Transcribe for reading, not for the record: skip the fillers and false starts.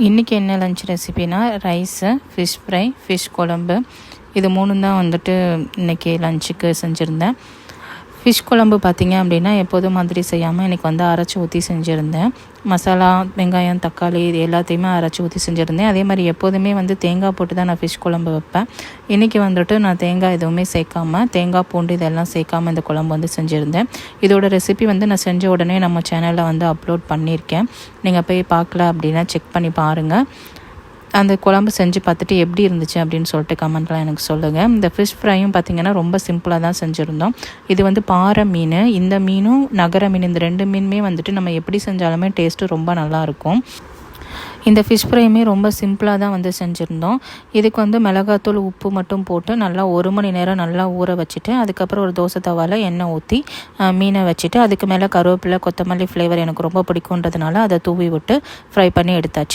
இன்றைக்கி என்ன லஞ்ச் ரெசிபினா ரைஸு, ஃபிஷ் ஃப்ரை, ஃபிஷ் குழம்பு இது 3 தான் வந்துட்டு இன்றைக்கி லஞ்சுக்கு செஞ்சுருந்தேன். ஃபிஷ் குழம்பு பார்த்திங்க அப்படின்னா எப்போதும் மாதிரி செய்யாமல் இன்றைக்கி அரைச்சி ஊற்றி செஞ்சுருந்தேன். மசாலா, வெங்காயம், தக்காளி இது எல்லாத்தையுமே அரைச்சி ஊற்றி செஞ்சுருந்தேன். அதே மாதிரி எப்போதுமே தேங்காய் போட்டு தான் நான் ஃபிஷ் குழம்பு வைப்பேன். இன்றைக்கி நான் தேங்காய் எதுவுமே சேர்க்காமல், தேங்காய் பூண்டு இதெல்லாம் சேர்க்காமல் இந்த குழம்பு செஞ்சுருந்தேன். இதோட ரெசிபி நான் செஞ்ச உடனே நம்ம சேனலில் அப்லோட் பண்ணியிருக்கேன். நீங்கள் போய் பார்க்கல அப்படின்னா செக் பண்ணி பாருங்கள். அந்த குழம்பு செஞ்சு பார்த்துட்டு எப்படி இருந்துச்சு அப்படின்னு சொல்லிட்டு கமெண்ட்லாம் எனக்கு சொல்லுங்கள். இந்த ஃபிஷ் ஃப்ரையும் பார்த்திங்கன்னா ரொம்ப சிம்பிளாக தான் செஞ்சுருந்தோம். இது பாறை மீன், இந்த மீனும் நகர மீன், இந்த 2 மீனுமே நம்ம எப்படி செஞ்சாலுமே டேஸ்ட்டு ரொம்ப நல்லாயிருக்கும். இந்த ஃபிஷ் ஃப்ரையுமே ரொம்ப சிம்பிளாக தான் செஞ்சுருந்தோம். இதுக்கு மிளகாத்தூள், உப்பு மட்டும் போட்டு நல்லா 1 மணி நேரம் நல்லா ஊற வச்சுட்டு, அதுக்கப்புறம் ஒரு தோசை தவாவில் எண்ணெய் ஊற்றி மீனை வச்சுட்டு, அதுக்கு மேலே கருவேப்பிலை, கொத்தமல்லி ஃப்ளேவர் எனக்கு ரொம்ப பிடிக்குன்றதுனால அதை தூவி விட்டு ஃப்ரை பண்ணி எடுத்தாச்சு.